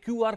QR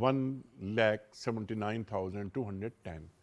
1,79,210।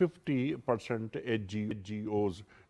50% HGOs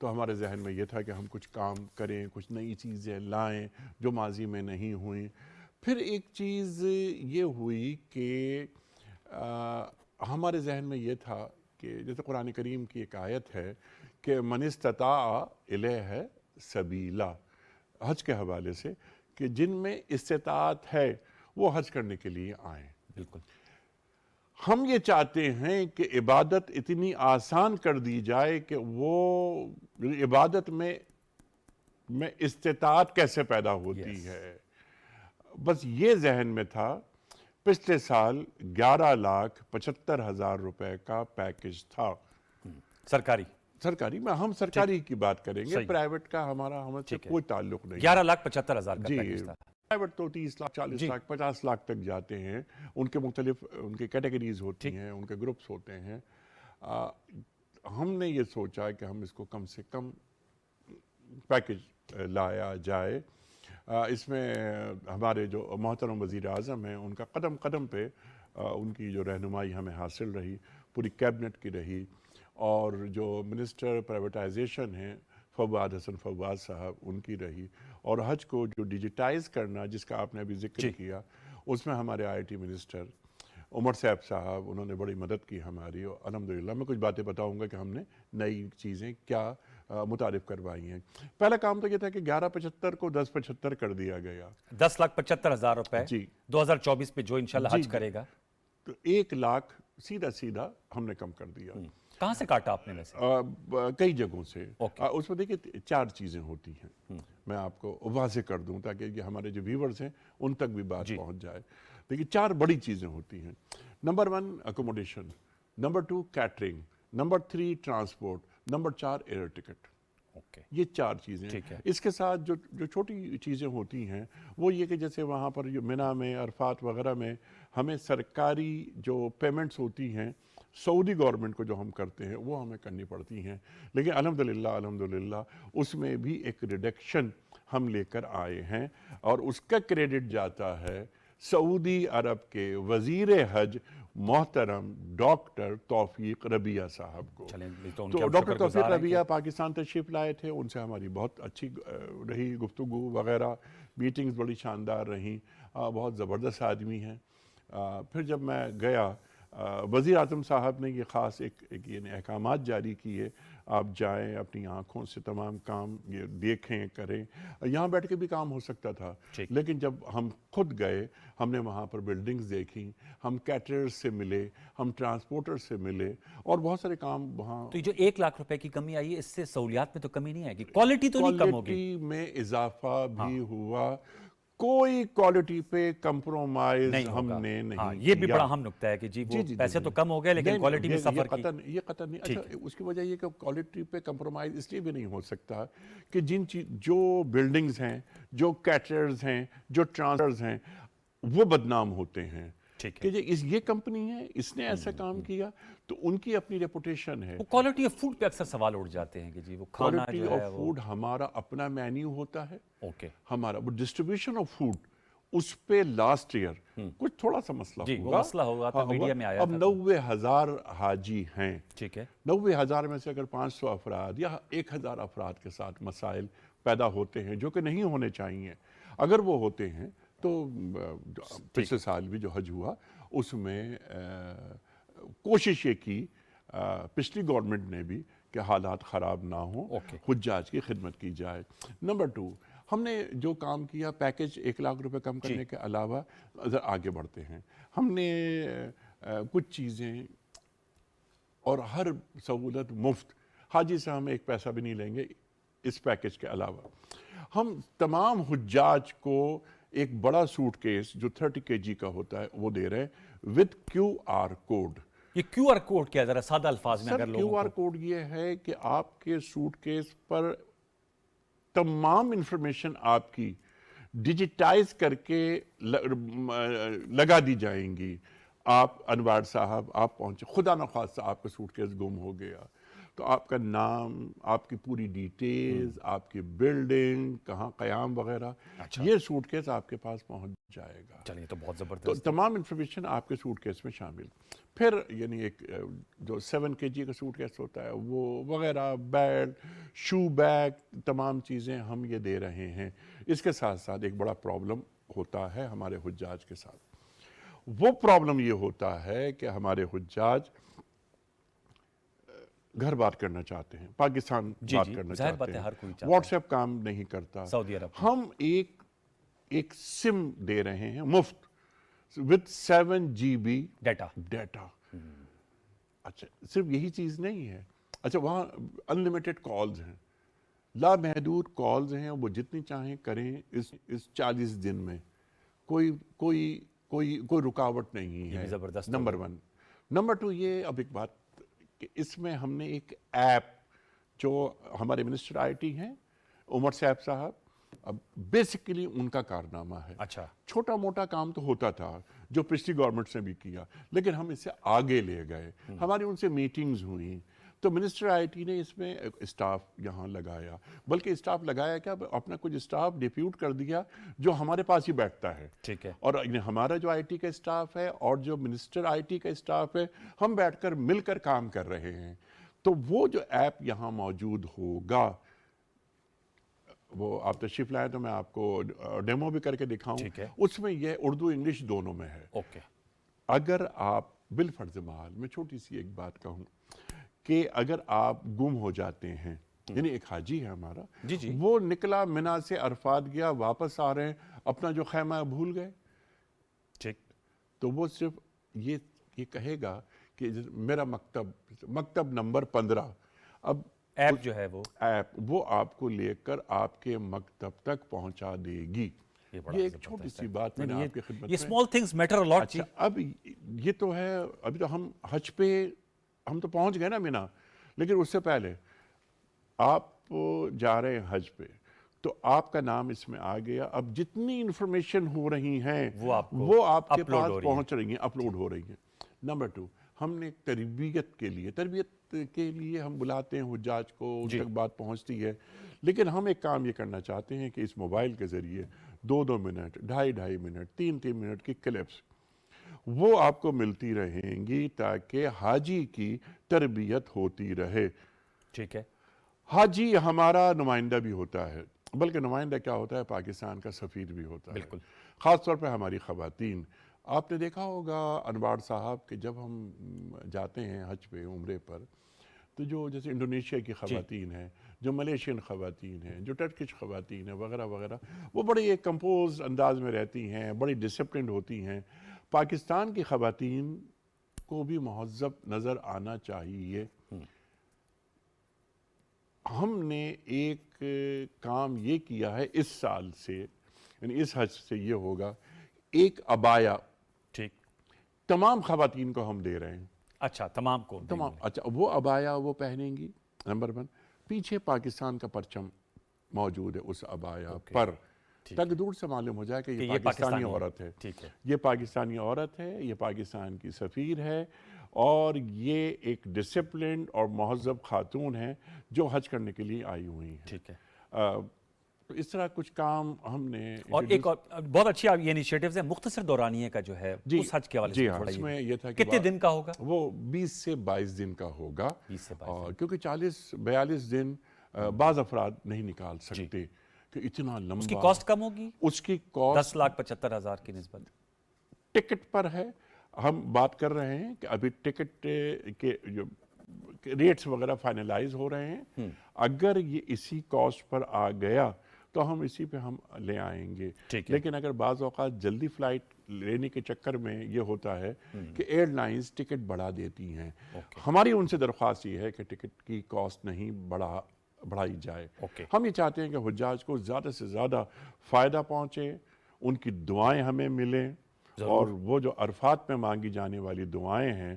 تو ہمارے ذہن میں یہ تھا کہ ہم کچھ کام کریں، کچھ نئی چیزیں لائیں جو ماضی میں نہیں ہوئیں۔ پھر ایک چیز یہ ہوئی کہ ہمارے ذہن میں یہ تھا کہ جیسے قرآن کریم کی ایک آیت ہے کہ من استطاع الیہ سبیلا، حج کے حوالے سے، کہ جن میں استطاعت ہے وہ حج کرنے کے لیے آئیں۔ بالکل ہم یہ چاہتے ہیں کہ عبادت اتنی آسان کر دی جائے کہ وہ عبادت میں استطاعت کیسے پیدا ہوتی ہے، بس یہ ذہن میں تھا۔ پچھلے سال 11,75,000 روپے کا پیکج تھا سرکاری میں، ہم سرکاری کی بات کریں گے، پرائیویٹ کا ہمارا ہم سے کوئی تعلق نہیں۔ 11,75,000 کا پیکج تھا۔ پرائیویٹ تو 30 لاکھ 40 لاکھ 50 لاکھ تک جاتے ہیں، ان کے مختلف ان کے کیٹیگریز ہوتی ہیں، ان کے گروپس ہوتے ہیں۔ ہم نے یہ سوچا کہ ہم اس کو کم سے کم پیکج لایا جائے۔ اس میں ہمارے جو محترم وزیر اعظم ہیں ان کا قدم قدم پہ ان کی جو رہنمائی ہمیں حاصل رہی، پوری کیبنٹ کی رہی، اور جو منسٹر پرائیویٹائزیشن ہیں فواد حسن فواد صاحب ان کی رہی، اور حج کو جو ڈیجیٹائز کرنا جس کا آپ نے ابھی ذکر کیا، اس میں ہمارے آئی ٹی منسٹر عمر صاحب انہوں نے بڑی مدد کی ہماری، اور الحمدللہ میں کچھ باتیں بتاؤں گا کہ ہم نے نئی چیزیں کیا متعارف کروائی ہیں۔ پہلا کام تو یہ تھا کہ 11,75 کو 10,75 کر دیا گیا، 10,75,000 روپے 2024 میں جو انشاءاللہ حج کرے گا، تو 1 لاکھ سیدھا ہم نے کم کر دیا۔ کہاں سے کاٹا آپ نے ویسے؟ کئی جگہوں سے۔ اس میں دیکھیں 4 چیزیں ہوتی ہیں، میں آپ کو واضح کر دوں تاکہ ہمارے جو ویورز ہیں ان تک بھی بات پہنچ جائے۔ دیکھیں 4 بڑی چیزیں ہوتی ہیں۔ Number 1 accommodation, number 2 catering, number 3 transport, number 4 air ticket. یہ 4 چیزیں۔ اس کے ساتھ جو چھوٹی چیزیں ہوتی ہیں وہ یہ کہ جیسے وہاں پر جو منی میں، عرفات وغیرہ میں ہمیں سرکاری جو پیمنٹس ہوتی ہیں سعودی گورنمنٹ کو جو ہم کرتے ہیں وہ ہمیں کرنی پڑتی ہیں، لیکن الحمدللہ اس میں بھی ایک ریڈکشن ہم لے کر آئے ہیں، اور اس کا کریڈٹ جاتا ہے سعودی عرب کے وزیر حج محترم ڈاکٹر توفیق ربیہ صاحب کو۔ تو ڈاکٹر توفیق ربیہ پاکستان تشریف لائے تھے، ان سے ہماری بہت اچھی رہی گفتگو وغیرہ، میٹنگز بڑی شاندار رہیں، بہت زبردست آدمی ہیں۔ پھر جب میں گیا، وزیر اعظم صاحب نے یہ خاص ایک احکامات جاری کیے، آپ جائیں اپنی آنکھوں سے تمام کام یہ دیکھیں کریں۔ یہاں بیٹھ کے بھی کام ہو سکتا تھا، لیکن جب ہم خود گئے ہم نے وہاں پر بلڈنگز دیکھیں، ہم کیٹررز سے ملے، ہم ٹرانسپورٹر سے ملے، اور بہت سارے کام وہاں۔ تو یہ جو 1 لاکھ روپے کی کمی آئی ہے، اس سے سہولیات میں تو کمی نہیں آئے گی، کوالٹی تو نہیں کم ہوگی؟ کوالٹی میں اضافہ بھی ہوا، کوئی کوالٹی پہ کمپرومائز ہم نے نہیں کیا۔ یہ بھی بڑا اہم نقطہ ہے کہ جی وہ پیسے تو کم ہو گئے لیکن کوالٹی میں سفر کی۔ یہ قطعاً نہیں۔ اچھا، اس کی وجہ یہ کہ کوالٹی پہ کمپرومائز اس لیے بھی نہیں ہو سکتا کہ جو بلڈنگز ہیں، جو کیٹررز ہیں، جو ٹرانسپورٹرز ہیں، وہ بدنام ہوتے ہیں کہ یہ کمپنی ہے، اس نے ایسا کام کیا، تو ان کی اپنی ریپوٹیشن ہے۔ کوالٹی آف فوڈ پہ اکثر سوال اٹھ جاتے ہیں کہ جی وہ کھانا جو ہے کوالٹی آف فوڈ ہمارا اپنا مینیو ہوتا ہے، ہمارا وہ ڈسٹریبیوشن آف فوڈ، اس پہ لاسٹ ایئر کچھ تھوڑا سا مسئلہ ہوگا تھا، میڈیا میں آیا اب 90,000 حاجی ہیں، ٹھیک ہے، 90,000 میں سے اگر 500 افراد یا 1,000 افراد کے ساتھ مسائل پیدا ہوتے ہیں جو کہ نہیں ہونے چاہیے، اگر وہ ہوتے ہیں تو پچھلے سال بھی جو حج ہوا اس میں کوشش یہ کی پچھلی گورنمنٹ نے بھی کہ حالات خراب نہ ہوں، حجاج کی خدمت کی جائے۔ نمبر 2 ہم نے جو کام کیا، پیکج 1 لاکھ روپے کم کرنے کے علاوہ آگے بڑھتے ہیں، ہم نے کچھ چیزیں اور ہر سہولت مفت، حاجی سے ہم 1 پیسہ بھی نہیں لیں گے اس پیکج کے علاوہ۔ ہم تمام حجاج کو ایک بڑا سوٹ کیس جو 30 kg کا ہوتا ہے وہ دے رہے ہیں with QR کوڈ۔ یہ QR کوڈ کیا، ذرا سادہ الفاظ میں اگر لوگوں کو؟ QR کوڈ یہ ہے کہ آپ کے سوٹ کیس پر تمام انفارمیشن آپ کی ڈیجیٹائز کر کے لگا دی جائیں گی۔ آپ انوار صاحب آپ پہنچے، خدا نخواستہ آپ کا سوٹ کیس گم ہو گیا تو آپ کا نام، آپ کی پوری ڈیٹیلز، آپ کی بلڈنگ کہاں قیام وغیرہ، یہ سوٹ کیس آپ کے پاس پہنچ جائے گا. چلیے تو بہت تو زبردست. تمام انفارمیشن آپ کے سوٹ کیس میں شامل. پھر یعنی ایک جو 7 kg کا سوٹ کیس ہوتا ہے وہ وغیرہ، بیلٹ، شو بیگ، تمام چیزیں ہم یہ دے رہے ہیں. اس کے ساتھ ساتھ ایک بڑا پرابلم ہوتا ہے ہمارے حجاج کے ساتھ. وہ پرابلم یہ ہوتا ہے کہ ہمارے حجاج گھر بات کرنا چاہتے ہیں، پاکستان بات کرنا ظاہر بات چاہتے ہے، ہیں، ہر کوئی چاہتا واٹس ایپ کام نہیں کرتا. سعودی عرب ہم ایک سم دے رہے ہیں مفت with 7 GB ڈیٹا. اچھا صرف یہی چیز نہیں ہے. اچھا وہاں انلمیٹڈ کالز ہیں، لامحدود کالز ہیں، وہ جتنی چاہیں کریں اس 40 دن میں. کوئی رکاوٹ نہیں ہے. زبردست نمبر 1. نمبر 2 یہ اب ایک بات کہ اس میں ہم نے ایک ایپ جو ہمارے منسٹر آئی ٹی ہیں عمر صاحب، اب بیسیکلی ان کا کارنامہ ہے. اچھا چھوٹا موٹا کام تو ہوتا تھا جو پچھلی گورنمنٹ سے بھی کیا، لیکن ہم اسے آگے لے گئے. ہماری ان سے میٹنگز ہوئیں تو منسٹر آئی ٹی نے اس میں اسٹاف یہاں لگایا، بلکہ اسٹاف لگایا کیا، اپنا کچھ اسٹاف ڈیپیوٹ کر دیا جو ہمارے پاس ہی بیٹھتا ہے. ٹھیک ہے. اور ہمارا جو آئی ٹی کا اسٹاف ہے اور جو منسٹر آئی ٹی کا اسٹاف ہے، ہم بیٹھ کر مل کر کام کر رہے ہیں. تو وہ جو ایپ یہاں موجود ہوگا، وہ آپ تشریف لائیں تو میں آپ کو ڈیمو بھی کر کے دکھاؤں. اس میں یہ اردو انگلش دونوں میں ہے. اوکے. اگر آپ بالفرض محال میں چھوٹی سی ایک بات کہوں کہ اگر آپ گم ہو جاتے ہیں، یعنی ایک حاجی ہے ہمارا، وہ نکلا منا سے عرفات گیا، واپس آ رہے ہیں، اپنا جو خیمہ بھول گئے، ٹھیک، تو وہ صرف یہ کہے گا کہ میرا مکتب نمبر 15. اب ایپ جو ہے وہ آپ کو لے کر آپ کے مکتب تک پہنچا دے گی. یہ ایک چھوٹی سی بات میں نے آپ کی خدمت میں. یہ اسمال تھنگز میٹر الاٹ. اچھا اب یہ تو ہے، ابھی تو ہم حج پہ ہم تو پہنچ گئے نا مینا، لیکن اس سے پہلے آپ جا رہے ہیں حج پہ تو آپ کا نام اس میں آ گیا. اب جتنی انفارمیشن ہو رہی ہیں وہ آپ کے پاس پہنچ رہی ہیں، اپلوڈ ہو رہی ہیں. نمبر 2، ہم نے تربیت کے لیے ہم بلاتے ہیں حجاج کو، ان تک بات پہنچتی ہے. لیکن ہم ایک کام یہ کرنا چاہتے ہیں کہ اس موبائل کے ذریعے 2 منٹ، 2.5 منٹ، 3 منٹ کی کلپس وہ آپ کو ملتی رہیں گی تاکہ حاجی کی تربیت ہوتی رہے. ٹھیک ہے. حاجی ہمارا نمائندہ بھی ہوتا ہے، بلکہ نمائندہ کیا ہوتا ہے، پاکستان کا سفیر بھی ہوتا ہے. بالکل. خاص طور پہ ہماری خواتین. آپ نے دیکھا ہوگا انوار صاحب کہ جب ہم جاتے ہیں حج پہ عمرے پر تو جو جیسے انڈونیشیا کی خواتین ہیں، جو ملیشین خواتین ہیں، جو ٹرکش خواتین ہیں وغیرہ وغیرہ، وہ بڑے ایک کمپوز انداز میں رہتی ہیں، بڑی ڈسپلنڈ ہوتی ہیں. پاکستان کی خواتین کو بھی مہذب نظر آنا چاہیے. ہم نے ایک کام یہ کیا ہے اس سال سے، یعنی اس حج سے یہ ہوگا، ایک عبایا تمام خواتین کو ہم دے رہے ہیں. اچھا تمام کو؟ تمام. اچھا وہ عبایا وہ پہنیں گی. نمبر 1، پیچھے پاکستان کا پرچم موجود ہے اس عبایا پر، تک دور سے معلوم ہو جائے کہ یہ پاکستانی عورت ہے. یہ پاکستانی عورت ہے، یہ پاکستان کی سفیر ہے، اور یہ ایک ڈسپلنڈ اور مہذب خاتون ہے جو حج کرنے کے لیے آئی ہوئی ہیں. ٹھیک ہے. تو اس طرح کچھ کام ہم نے. اور ایک اور بہت اچھی یہ انیشیٹیوز ہیں مختصر دورانیے کا جو ہے اس حج کے حوالے سے تھوڑا اس میں یہ تھا کہ کتنے دن کا ہوگا؟ وہ 20 سے 22 دن کا ہوگا. 20 سے 22 کیونکہ 40-42 دن بعض افراد نہیں نکال سکتے کہ اتنا لمبا. اس کی کاسٹ کم ہوگی؟ اس کی کاسٹ 10,75,000 کی نسبت ٹکٹ پر ہے. ہم بات کر رہے ہیں کہ ابھی ٹکٹ کے جو ریٹس وغیرہ فائنلائز ہو رہے ہیں. اگر یہ اسی کاسٹ پر آ گیا تو ہم اسی پہ ہم لے آئیں گے. لیکن اگر بعض اوقات جلدی فلائٹ لینے کے چکر میں یہ ہوتا ہے کہ ایئر لائنز ٹکٹ بڑھا دیتی ہیں. ہماری ان سے درخواست یہ ہے کہ ٹکٹ کی کاسٹ نہیں بڑھائی جائے. ہم یہ چاہتے ہیں کہ حجاج کو زیادہ سے زیادہ فائدہ پہنچے، ان کی دعائیں ہمیں ملیں، اور وہ جو عرفات میں مانگی جانے والی دعائیں ہیں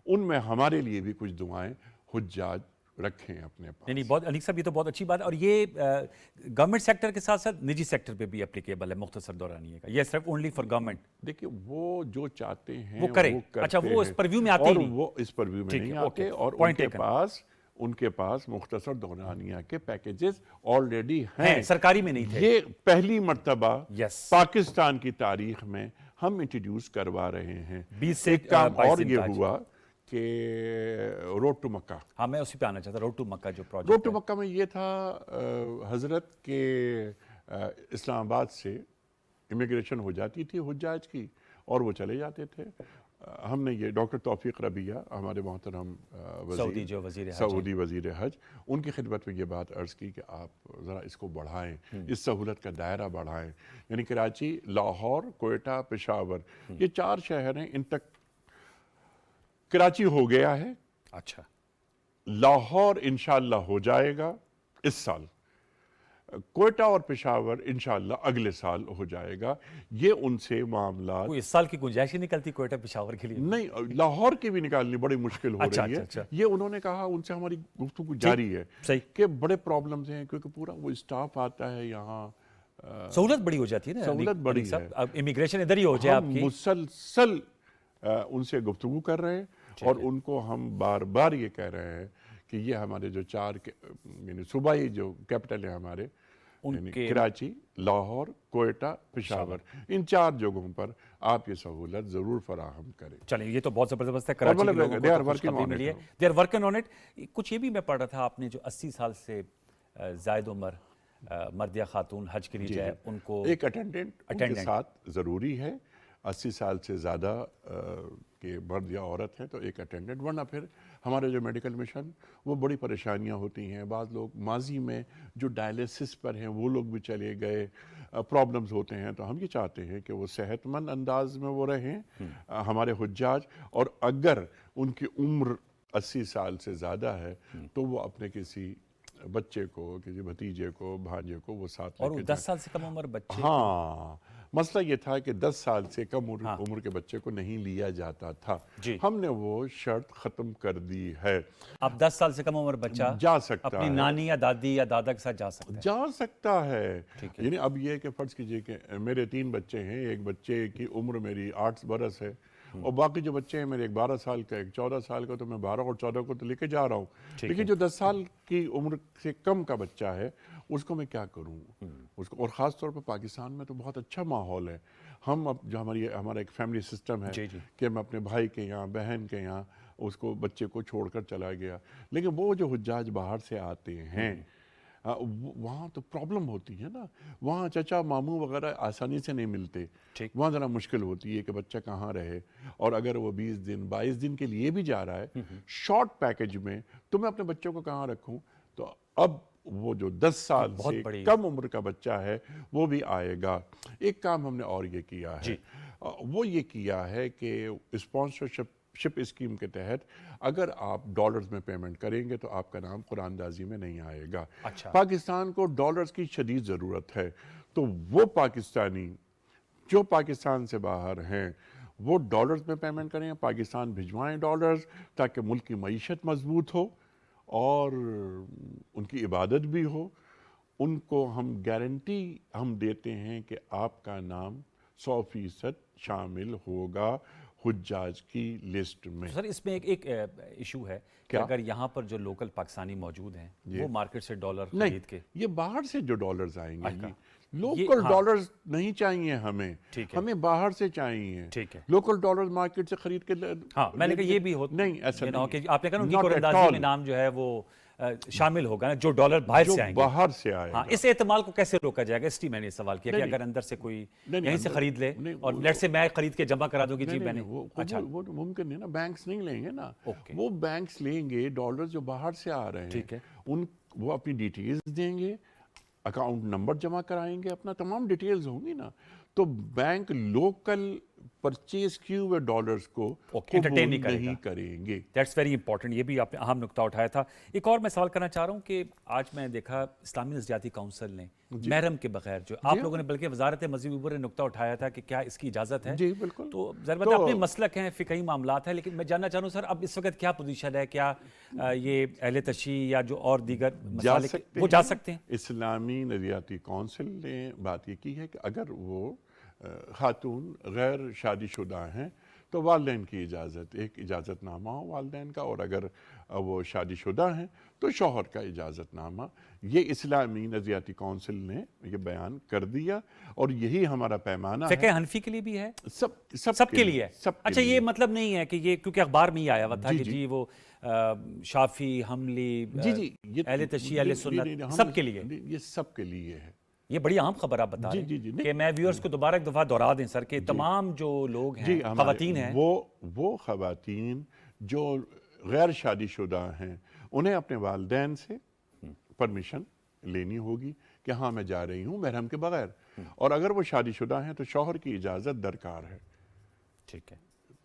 ان میں ہمارے لیے بھی کچھ دعائیں حجاج رکھیں اپنے پاس. نہیں بہت انیق صاحب یہ تو بہت اچھی بات ہے. اور یہ گورنمنٹ سیکٹر کے ساتھ ساتھ نجی سیکٹر پہ بھی اپلیکیبل ہے مختصر دورانیے کا، یہ صرف اونلی فار گورنمنٹ؟ دیکھیں وہ جو چاہتے ہیں وہ کریں. اچھا وہ اس پرویو میں آتے اور وہ اس پرویو میں نہیں آتے، اور ان کے پاس ان کے پاس مختصر دورانیہ کے پیکیجز آلریڈی ہیں، سرکاری میں نہیں تھے۔ یہ پہلی مرتبہ Yes. پاکستان کی تاریخ میں ہم انٹروڈیوس کروا رہے ہیں۔ 20 سے ایک کام 22 اور دن یہ کا ہوا کہ روڈ ٹو مکہ، ہاں میں اسی پہ آنا چاہتا، روڈ ٹو مکہ جو روڈ پروجیکٹ ٹو مکہ میں یہ تھا حضرت کے اسلام آباد سے امیگریشن ہو جاتی تھی حجاج کی اور وہ چلے جاتے تھے۔ ہم نے یہ ڈاکٹر توفیق ربیہ ہمارے محترم سعودی جو وزیر حج سعودی وزیر حج، ان کی خدمت میں یہ بات عرض کی کہ آپ ذرا اس کو بڑھائیں، اس سہولت کا دائرہ بڑھائیں، یعنی کراچی، لاہور، کوئٹہ، پشاور، یہ 4 شہر ہیں، ان تک کراچی ہو گیا ہے، اچھا لاہور انشاءاللہ ہو جائے گا اس سال، کوئٹہ اور پشاور انشاءاللہ اگلے سال ہو جائے گا۔ یہ ان سے معاملات کوئی اس سال کی گنجائش ہی نکلتی کوئٹہ پشاور کے لیے؟ نہیں، لاہور کی بھی نکالنی بڑی مشکل ہو رہی ہے۔ یہ انہوں نے کہا، ان سے ہماری گفتگو جاری ہے کہ بڑے پرابلمز ہیں، کیونکہ پورا وہ اسٹاف آتا ہے یہاں، سہولت بڑی ہو جاتی ہے نا، سہولت بڑی ہے، اب امیگریشن ادھر ہی ہو جائے آپ ہم کی۔ مسلسل ان سے گفتگو کر رہے ہیں اور ان کو ہم بار بار یہ کہہ رہے ہیں کہ یہ ہمارے جو 4 یعنی صوبائی جو کیپٹل ہیں ہمارے، یعنی کراچی، لاہور، کوئٹہ، پشاور، ان 4 جگہوں پر آپ یہ سہولت ضرور فراہم کریں۔ چلیں یہ تو بہت زبردست ہے، کراچی کے لوگوں کو خوشخبری ملی ہے، they are working on it. کچھ یہ بھی میں پڑھ رہا تھا، آپ نے جو 80 سال سے زائد عمر مرد یا خاتون حج کے لیے جائے ان کو ایک اٹینڈنٹ ان کے ساتھ ضروری ہے، 80 سال سے زیادہ کہ مرد یا عورت ہے تو ایک اٹینڈنٹ، ورنہ پھر ہمارے جو میڈیکل مشن وہ بڑی پریشانیاں ہوتی ہیں۔ بعض لوگ ماضی میں جو ڈائلیسس پر ہیں وہ لوگ بھی چلے گئے، پرابلمز ہوتے ہیں، تو ہم یہ چاہتے ہیں کہ وہ صحت مند انداز میں وہ رہیں ہمارے حجاج، اور اگر ان کی عمر 80 سال سے زیادہ ہے تو وہ اپنے کسی بچے کو، کسی بھتیجے کو، بھانجے کو وہ ساتھ اور 10 سال سے کم عمر بچے، ہاں مسئلہ یہ تھا کہ 10 سال سے کم عمر کے بچے کو نہیں لیا جاتا تھا، ہم نے وہ شرط ختم کر دی ہے۔ اب 10 سال سے کم عمر بچہ جا سکتا ہے، اپنی نانی یا دادی یا دادا کے ساتھ جا سکتا ہے۔ یعنی اب یہ کہ فرض کیجئے کہ میرے 3 بچے ہیں، ایک بچے کی عمر میری 8 برس ہے اور باقی جو بچے ہیں میرے، ایک 12 سال کا، ایک 14 سال کا، تو میں 12 اور 14 کو تو لے کے جا رہا ہوں، لیکن جو 10 سال کی عمر سے کم کا بچہ ہے اس کو میں کیا کروں اس کو؟ اور خاص طور پر پاکستان میں تو بہت اچھا ماحول ہے، ہم اب جو ہمارا ایک فیملی سسٹم ہے کہ میں اپنے بھائی کے یہاں، بہن کے یہاں اس کو، بچے کو چھوڑ کر چلا گیا، لیکن وہ جو حجاج باہر سے آتے ہیں وہاں تو پرابلم ہوتی ہے نا، وہاں چچا ماموں وغیرہ آسانی سے نہیں ملتے، وہاں ذرا مشکل ہوتی ہے کہ بچہ کہاں رہے، اور اگر وہ 20 دن 22 دن کے لیے بھی جا رہا ہے شارٹ پیکج میں، تو میں اپنے بچوں کو کہاں رکھوں؟ تو اب وہ جو 10 سال سے کم عمر کا بچہ ہے وہ بھی آئے گا۔ ایک کام ہم نے اور یہ کیا ہے، وہ یہ کیا ہے کہ اسپانسرشپ اسکیم کے تحت اگر آپ ڈالرز میں پیمنٹ کریں گے تو آپ کا نام قرآن دازی میں نہیں آئے گا۔ پاکستان کو ڈالرز کی شدید ضرورت ہے، تو وہ پاکستانی جو پاکستان سے باہر ہیں وہ ڈالرز میں پیمنٹ کریں، پاکستان بھجوائیں ڈالرز، تاکہ ملک کی معیشت مضبوط ہو اور ان کی عبادت بھی ہو۔ ان کو ہم گارنٹی ہم دیتے ہیں کہ آپ کا نام 100% شامل ہوگا حجاج کی لسٹ میں۔ سر اس میں ایک ایشو ہے کہ اگر یہاں پر جو لوکل پاکستانی موجود ہیں وہ مارکیٹ سے ڈالر خرید کے، یہ باہر سے جو ڈالرز آئیں گے، لوکل ڈالرز نہیں چاہیے ہمیں باہر سے چاہیے، لوکل ڈالرز مارکیٹ سے خرید کے۔ ہاں میں نے کہا یہ بھی ہوتا نہیں، ایسا نہیں، آپ نے کہا ان کی قرآن میں نام جو ہے وہ شامل ہوگا نا، جو ڈالر باہر سے آئیں گے، باہر سے آئے گا۔ اس احتمال کو کیسے روکا جائے گا؟ اس لیے میں نے سوال کیا کہ اگر اندر سے کوئی یہیں سے خرید لے اور لیٹ سے میں خرید کے جمع کرا دوں کہ جی میں نے، وہ ممکن نہیں نا، بینکس نہیں لیں گے نا، وہ بینکس لیں گے ڈالر جو باہر سے آ رہے ہیں، وہ اپنی ڈیٹیلز دیں گے، اکاؤنٹ نمبر جمع کرائیں گے، اپنا تمام ڈیٹیلز ہوں گی نا، تو بینک لوکل پرچیز کیے ہوئے ڈالرز کو قبول نہیں کریں گے۔ دیٹس ویری امپورٹنٹ، یہ بھی آپ نے اہم نکتہ اٹھایا تھا۔ ایک اور میں سوال کرنا چاہ رہا ہوں کہ آج میں نے دیکھا اسلامی نظریاتی کونسل نے محرم کے بغیر، جو آپ لوگوں نے بلکہ وزارت مسجد عبور نے نقطہ اٹھایا تھا کہ کیا اس کی اجازت ہے؟ جی بالکل، تو ضرورت اپنے مسلک ہیں، فقہی معاملات ہیں، لیکن میں جاننا چاہ رہا ہوں سر اب اس وقت کیا پوزیشن ہے؟ کیا یہ اہل تشیع یا جو اور دیگر مسالک وہ جا سکتے ہیں؟ اسلامی نظریاتی کونسل نے بات یہ کی ہے کہ اگر وہ خاتون غیر شادی شدہ ہیں تو والدین کی اجازت، ایک اجازت نامہ ہو والدین کا، اور اگر وہ شادی شدہ ہیں تو شوہر کا اجازت نامہ. یہ اسلامی نظریاتی کونسل نے یہ بیان کر دیا، اور یہی ہمارا پیمانہ ہے. فقہ حنفی کے لیے بھی ہے؟ سب کے لیے. سب کے اچھا، لیے. یہ مطلب نہیں ہے کہ یہ کیونکہ اخبار میں ہی آیا ہوا تھا کہ جی. جی وہ شافی، حنبلی، جی اہل تشیع، اہل سنت، سب کے لیے. یہ سب کے لیے ہے. یہ بڑی عام خبر آپ بتا رہے ہیں کہ میں ویورز کو دوبارہ ایک دفعہ دہرا دیں سر، کہ تمام جو لوگ ہیں، خواتین ہیں، وہ خواتین جو غیر شادی شدہ ہیں، انہیں اپنے والدین سے پرمیشن لینی ہوگی کہ ہاں میں جا رہی ہوں محرم کے بغیر. اور اگر وہ شادی شدہ ہیں تو شوہر کی اجازت درکار ہے. ٹھیک ہے،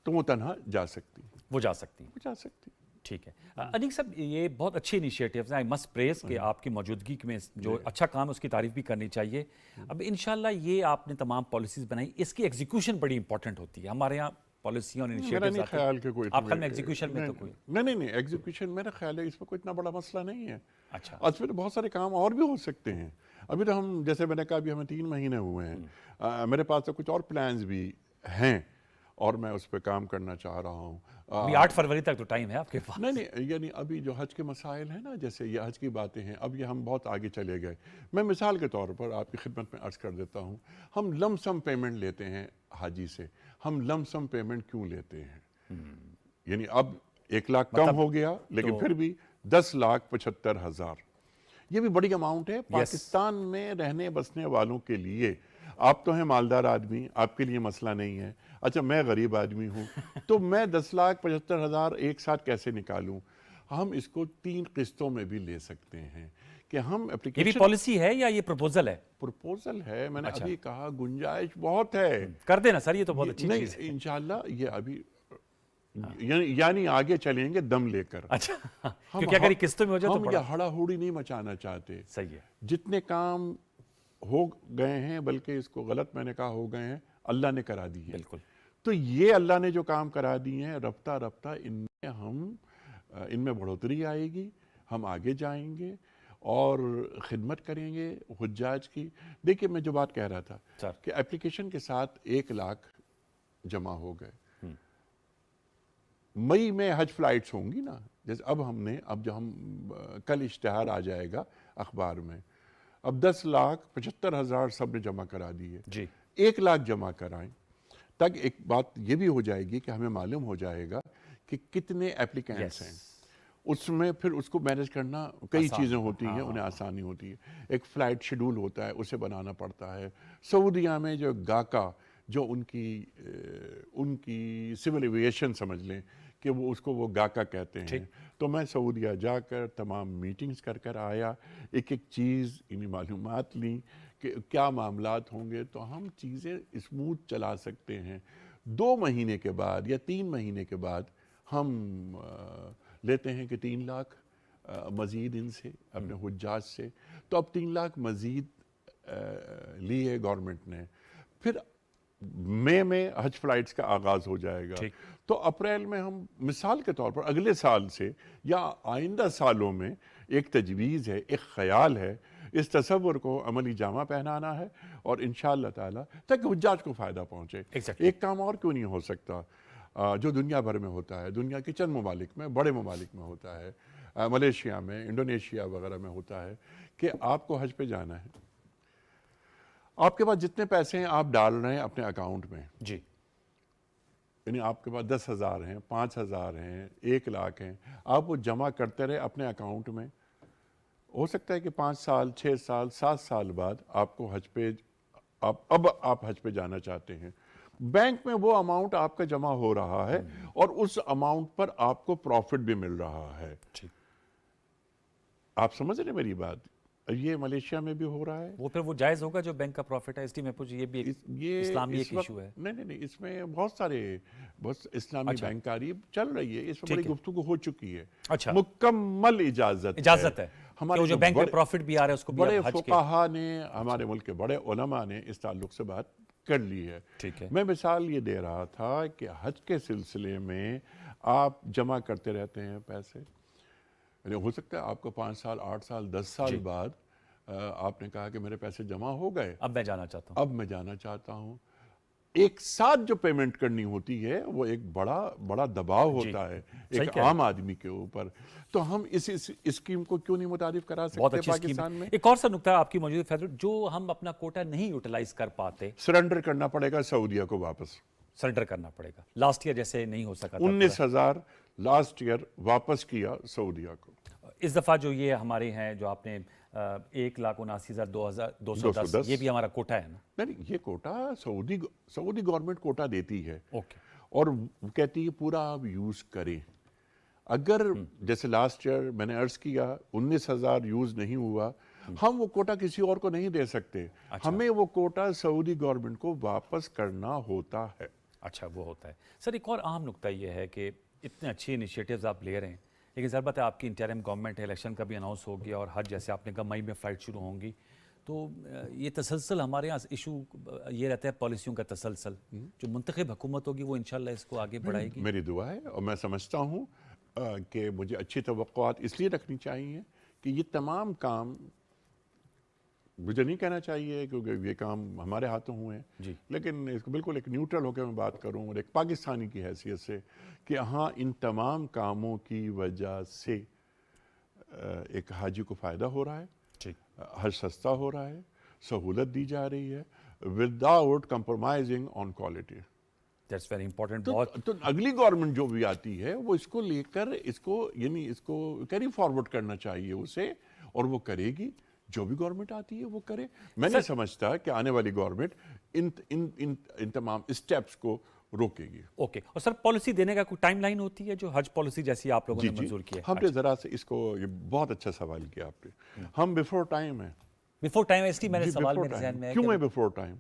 تو وہ تنہا جا سکتی ہیں. وہ جا سکتی ہیں. وہ جا سکتی ہیں. ٹھیک ہے. انیق صاحب، یہ بہت اچھی انیشیٹیوز ہیں. آئی مسٹ پریز کہ آپ کی موجودگی میں جو اچھا کام ہے اس کی تعریف بھی کرنی چاہیے. اب انشاءاللہ یہ آپ نے تمام پالیسیز بنائی، اس کی ایگزیکیوشن بڑی امپورٹنٹ ہوتی ہے. ہمارے یہاں پالیسیوں اور میرا نہیں خیال کہ کوئی آپ خیال میں ایگزیکیوشن میں تو کوئی نہیں ایگزیکیوشن میرا خیال ہے اس میں کوئی اتنا بڑا مسئلہ نہیں ہے. اچھا، اس میں تو بہت سارے کام اور بھی ہو سکتے ہیں. ابھی تو ہم، جیسے میں نے کہا، ابھی ہمیں 3 مہینے ہوئے ہیں. میرے پاس تو کچھ اور پلانز بھی ہیں اور میں اس پہ کام کرنا چاہ رہا ہوں. ابھی 8 فروری تک تو ٹائم ہے آپ کے پاس. نہیں یعنی ابھی جو حج کے مسائل ہیں نا، جیسے یہ حج کی باتیں ہیں، اب یہ ہم بہت آگے چلے گئے. میں مثال کے طور پر آپ کی خدمت میں عرض کر دیتا ہوں. ہم لم سم پیمنٹ لیتے ہیں حاجی سے. ہم لم سم پیمنٹ کیوں لیتے ہیں؟ یعنی اب 1 لاکھ کم ہو گیا، لیکن پھر بھی 10,75,000 یہ بھی بڑی اماؤنٹ ہے پاکستان میں رہنے بسنے والوں کے لیے. آپ تو ہیں مالدار آدمی، آپ کے لیے مسئلہ نہیں ہے. اچھا، میں غریب آدمی ہوں تو میں 10,75,000 ایک ساتھ کیسے نکالوں؟ ہم اس کو 3 قسطوں میں بھی لے سکتے ہیں کہ ہم یہ بھی پالیسی ہے یا یہ پرپوزل ہے؟ پرپوزل ہے. میں نے ابھی کہا گنجائش بہت ہے. کر دینا سر، یہ تو بہت اچھی چیز ہے. انشاءاللہ یہ ابھی یعنی آگے چلیں گے دم لے کر. اچھا، کیونکہ اگر یہ قسطوں میں ہو جائے تو ہم یہ ہڑا ہوڑی نہیں مچانا چاہتے. صحیح ہے. جتنے کام ہو گئے ہیں، بلکہ اس کو غلط میں نے کہا ہو گئے ہیں، اللہ نے کرا دی ہے. بالکل. تو یہ اللہ نے جو کام کرا دیے ہیں، رفتہ رفتہ ان میں بڑھوتری آئے گی. ہم آگے جائیں گے اور خدمت کریں گے حجاج کی. دیکھیں، میں جو بات کہہ رہا تھا کہ اپلیکیشن کے ساتھ 1 لاکھ جمع ہو گئے. مئی میں حج فلائٹس ہوں گی نا، جیسے اب جو ہم کل اشتہار آ جائے گا اخبار میں، اب 10,75,000 سب نے جمع کرا دی ہے. جی، 1 لاکھ جمع کرائیں تک ایک بات یہ بھی ہو جائے گی کہ ہمیں معلوم ہو جائے گا کہ کتنے اپلیکینٹس ہیں. اس میں پھر اس کو مینیج کرنا کئی چیزیں ہوتی ہیں، انہیں آسانی ہوتی ہے. ایک فلائٹ شیڈول ہوتا ہے، اسے بنانا پڑتا ہے. سعودیہ میں جو گاکا، جو ان کی سول ایویشن سمجھ لیں کہ وہ اس کو وہ گاکا کہتے ہیں. تو میں سعودیہ جا کر تمام میٹنگز کر آیا، ایک چیز انہیں معلومات لیں کہ کیا معاملات ہوں گے، تو ہم چیزیں اسموتھ چلا سکتے ہیں. 2 مہینے کے بعد یا 3 مہینے کے بعد ہم لیتے ہیں کہ 3 لاکھ مزید ان سے، اپنے حجاج سے. تو اب 3 لاکھ مزید لیے گورنمنٹ نے. پھر مئی میں حج فلائٹس کا آغاز ہو جائے گا. تو اپریل میں ہم مثال کے طور پر اگلے سال سے یا آئندہ سالوں میں ایک تجویز ہے، ایک خیال ہے، اس تصور کو عملی جامہ پہنانا ہے، اور انشاءاللہ تعالی تاکہ حجاج کو فائدہ پہنچے. ایک کام اور کیوں نہیں ہو سکتا جو دنیا بھر میں ہوتا ہے، دنیا کے چند ممالک میں، بڑے ممالک میں ہوتا ہے، ملیشیا میں، انڈونیشیا وغیرہ میں ہوتا ہے، کہ آپ کو حج پہ جانا ہے، آپ کے پاس جتنے پیسے ہیں آپ ڈال رہے ہیں اپنے اکاؤنٹ میں. جی، یعنی آپ کے پاس 10,000 ہیں، 5,000 ہیں، 1 لاکھ ہیں، آپ وہ جمع کرتے رہے اپنے اکاؤنٹ میں. ہو سکتا ہے کہ 5 سال، 6 سال، 7 سال بعد آپ کو حج پہ آپ حج پہ جانا چاہتے ہیں. بینک میں وہ اماؤنٹ آپ کا جمع ہو رہا ہے اور اس اماؤنٹ پر آپ کو پروفٹ بھی مل رہا ہے. آپ سمجھ رہے ہیں میری بات؟ یہ ملیشیا میں بھی ہو رہا ہے. وہ پھر وہ جائز ہوگا جو بینک کا پروفٹ ہے؟ اس ٹیم میں یہ بھی اسلامی ایک ایشو ہے. نہیں، اس میں بہت اسلامی بینک کاری چل رہی ہے. اس میں بڑی گفتگو ہو چکی ہے. مکمل اجازت ہے. ہمارے جو بینک میں پروفٹ بھی آ رہا ہے اس کو بھی بڑے فقہا نے، ہمارے ملک کے بڑے علماء نے اس تعلق سے بات کر لی ہے. میں مثال یہ دے رہا تھا کہ حج کے سلسلے میں آپ جمع کرتے رہتے ہیں پیسے. ہو سکتا ہے آپ کو 5 سال، 8 سال، 10 سال بعد آپ نے کہا کہ میرے پیسے جمع ہو گئے، اب میں جانا چاہتا ہوں. اب میں جانا چاہتا ہوں. ایک ساتھ جو پیمنٹ کرنی ہوتی ہے وہ ایک بڑا دباؤ ہوتا ہے ایک عام آدمی کے اوپر. تو ہم اس اسکیم کو کیوں نہیں متعارف کرا سکتے پاکستان میں؟ ایک اور سا نکتہ آپ کی موجود فیصل، جو ہم اپنا کوٹا نہیں یوٹیلائز کر پاتے، سرنڈر کرنا پڑے گا سعودیہ کو واپس. سرنڈر کرنا پڑے گا. لاسٹ ایئر جیسے نہیں ہو سکا تھا. 19,000 لاسٹ ایئر واپس کیا سعودیہ کو. اس دفعہ جو یہ ہمارے ہیں جو آپ نے 1,79,210 یہ بھی ہمارا کوٹا ہے نا؟ نہیں، یہ کوٹا سعودی گورنمنٹ کوٹا دیتی ہے اوکے. اور کہتی ہے پورا آپ یوز کریں. اگر جیسے لاسٹ ایئر میں نے عرض کیا 19,000 یوز نہیں ہوا، ہم وہ کوٹا کسی اور کو نہیں دے سکتے. ہمیں وہ کوٹا سعودی گورنمنٹ کو واپس کرنا ہوتا ہے. اچھا، وہ ہوتا ہے. سر ایک اور اہم نکتہ یہ ہے کہ اتنے اچھی انیشیٹیوز آپ لے رہے ہیں، لیکن ضرورت ہے آپ کی انٹرم گورنمنٹ ہے، الیکشن کا بھی اناؤنس ہو گیا اور حج جیسے آپ نے کہا مئی میں فلائٹ شروع ہوں گی، تو یہ تسلسل ہمارے یہاں ایشو یہ رہتا ہے پالیسیوں کا تسلسل. جو منتخب حکومت ہوگی وہ انشاءاللہ اس کو آگے بڑھائے گی. میری دعا ہے اور میں سمجھتا ہوں کہ مجھے اچھی توقعات اس لیے رکھنی چاہیے کہ یہ تمام کام مجھے نہیں کہنا چاہیے کیونکہ یہ کام ہمارے ہاتھوں ہوئے ہیں، لیکن اس کو بالکل ایک نیوٹرل ہو کے میں بات کروں اور ایک پاکستانی کی حیثیت سے کہ ہاں ان تمام کاموں کی وجہ سے ایک حاجی کو فائدہ ہو رہا ہے، حج سستا ہو رہا ہے، سہولت دی جا رہی ہے without compromising on quality. That's very important. تو اگلی گورنمنٹ جو بھی آتی ہے وہ اس کو لے کر اس کو کیری فارورڈ کرنا چاہیے اسے، اور وہ کرے گی. جو بھی گورنمنٹ آتی ہے وہ کرے. میں نہیں سمجھتا کہ آنے والی گورنمنٹ ان تمام اسٹیپس کو روکے گی. اوکے. اور سر پالیسی دینے کا کوئی ٹائم لائن ہوتی ہے جو حج پالیسی جیسی آپ لوگوں نے منظور کی ہے؟ ہم نے ذرا سے اس کو یہ بہت اچھا سوال کیا آپ نے. ہم بیفور ٹائم ہیں. بیفور ٹائم ہے، اس لیے میں نے سوال میرے ذہن میں ہے. کیوں ہے بیفور ٹائم؟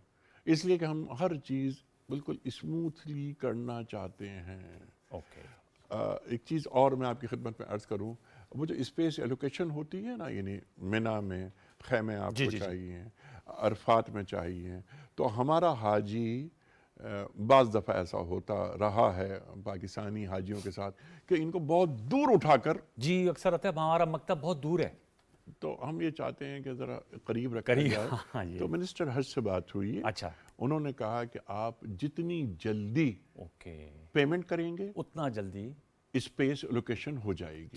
اس لیے کہ ہم ہر چیز بالکل اسموتھلی کرنا چاہتے ہیں. اوکے. ایک چیز اور میں آپ کی خدمت میں عرض کروں، وہ جو اسپیس ایلوکیشن ہوتی ہے نا، یعنی مینا میں خیمے آپ کو چاہیے، عرفات میں چاہیے، تو ہمارا حاجی بعض دفعہ ایسا ہوتا رہا ہے پاکستانی حاجیوں کے ساتھ کہ ان کو بہت دور اٹھا کر اکثر ہوتا ہے ہمارا مکتب بہت دور ہے، تو ہم یہ چاہتے ہیں کہ ذرا قریب رکھا جائے. تو منسٹر حج سے بات ہوئی. اچھا. انہوں نے کہا کہ آپ جتنی جلدی پیمنٹ کریں گے اتنا جلدی اسپیس لوکیشن ہو جائے گی.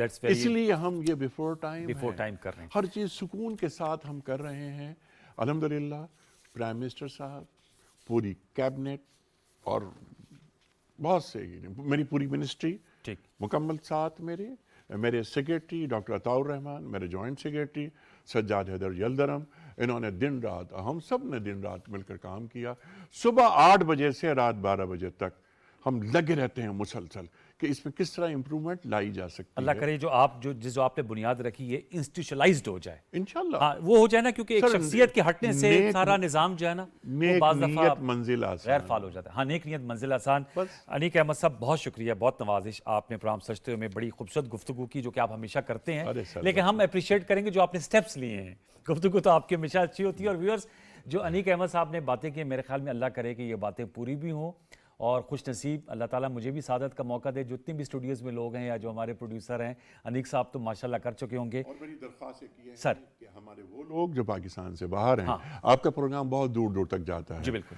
اس اس لیے ہم یہ بیفور ٹائم کر رہے ہیں. ہر چیز سکون کے ساتھ ہم کر رہے ہیں. الحمدللہ پرائم منسٹر صاحب، پوری کیبنٹ اور بہت سے میری پوری منسٹری مکمل ساتھ، میرے سیکریٹری ڈاکٹر عطاء الرحمان، میرے جوائنٹ سیکریٹری سجاد حیدر یلدرم، انہوں نے دن رات، ہم سب نے دن رات مل کر کام کیا. صبح 8 بجے سے رات 12 بجے تک ہم لگے رہتے ہیں مسلسل کہ اس میں کس طرح امپرومنٹ لائی جا سکتی ہے. اللہ کرے جو آپ نے بنیاد رخی یہ انسٹیٹیوشلائزڈ ہو جائے انشاءاللہ. ہاں وہ ہو جائے نا، کیونکہ ایک شخصیت کے ہٹنے سے سارا نظام جو ہے نا وہ بعض دفعہ منزل آسان غیر فعال ہو جاتا ہے. ہاں، نیک نیت منزل آسان. انیک احمد صاحب بہت شکریہ، بہت نوازش. آپ نے پروگرام سجتے ہوئے بڑی خوبصورت گفتگو کی جو کہ آپ ہمیشہ کرتے ہیں، لیکن ہم اپریشیٹ کریں گے جو آپ نے سٹیپس لیے ہیں. گفتگو تو آپ کی ہمیشہ اچھی ہوتی ہے. اور ویورز جو انیک احمد صاحب نے باتیں کی، میرے خیال میں اللہ کرے کہ یہ باتیں پوری بھی ہوں، اور خوش نصیب اللہ تعالیٰ مجھے بھی سعادت کا موقع دے. جتنے بھی اسٹوڈیوز میں لوگ ہیں یا جو ہمارے پروڈیوسر ہیں، انیک صاحب تو ماشاءاللہ کر چکے ہوں گے. اور میری درخواست یہ ہے سر کہ ہمارے وہ لوگ جو پاکستان سے باہر ہیں، آپ کا پروگرام بہت دور دور تک جاتا ہے. جی بالکل.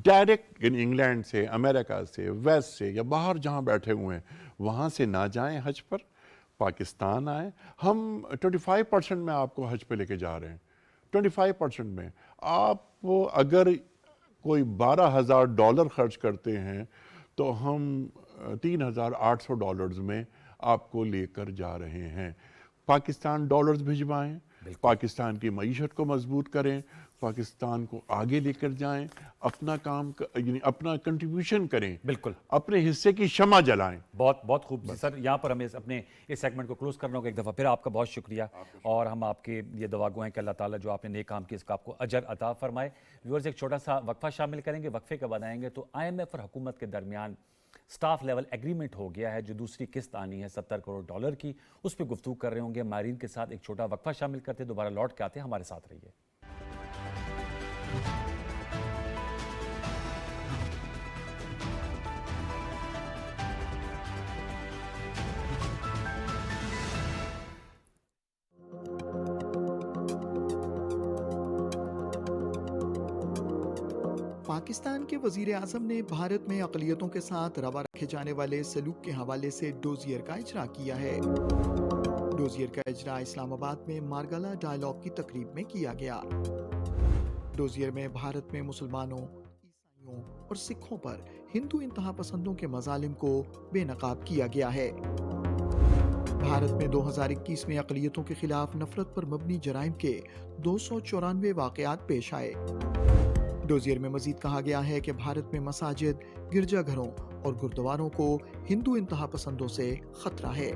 ڈائریکٹ انگلینڈ سے، امریکہ سے، ویسٹ سے یا باہر جہاں بیٹھے ہوئے ہیں وہاں سے نہ جائیں حج پر، پاکستان آئیں. ہم 25% میں آپ کو حج پہ لے کے جا رہے ہیں. 25% میں آپ اگر کوئی $12,000 خرچ کرتے ہیں تو ہم $3,800 میں آپ کو لے کر جا رہے ہیں. پاکستان ڈالرز بھجوائیں، پاکستان کی معیشت کو مضبوط کریں، پاکستان کو آگے لے کر جائیں، اپنا کام یعنی اپنا کنٹریبیوشن کریں، بالکل اپنے حصے کی شمع جلائیں. بہت بہت خوب سر. یہاں پر ہمیں اپنے اس سیگمنٹ کو کلوز کرنا ہوگا. ایک دفعہ پھر آپ کا بہت شکریہ، اور ہم آپ کے یہ دعا گو ہیں کہ اللہ تعالیٰ جو آپ نے نیک کام کیا اس کا آپ کو اجر عطا فرمائے. ویورز ایک چھوٹا سا وقفہ شامل کریں گے. وقفے کے بعد آئیں گے تو IMF اور حکومت کے درمیان سٹاف لیول ایگریمنٹ ہو گیا ہے. جو دوسری قسط آنی ہے $70 کروڑ کی، اس پہ گفتگو کر رہے ہوں گے. ماہرین کے ساتھ ایک چھوٹا وقفہ شامل کرتے دوبارہ لوٹ کے آتے ہیں. ہمارے ساتھ رہیے. پاکستان کے وزیر اعظم نے بھارت میں اقلیتوں کے ساتھ روا رکھے جانے والے سلوک کے حوالے سے ڈوزیئر کا اجرا کیا ہے۔ ڈوزیئر کا اجرا اسلام آباد میں مارگلا ڈائیلاگ کی تقریب میں کیا گیا۔ ڈوزیئر میں بھارت میں مسلمانوں، عیسائیوں اور سکھوں پر ہندو انتہا پسندوں کے مظالم کو بے نقاب کیا گیا ہے۔ بھارت میں 2021 میں اقلیتوں کے خلاف نفرت پر مبنی جرائم کے 294 واقعات پیش آئے۔ ڈوزیئر میں مزید کہا گیا ہے کہ بھارت میں مساجد، گرجا گھروں اور گردواروں کو ہندو انتہا پسندوں سے خطرہ ہے۔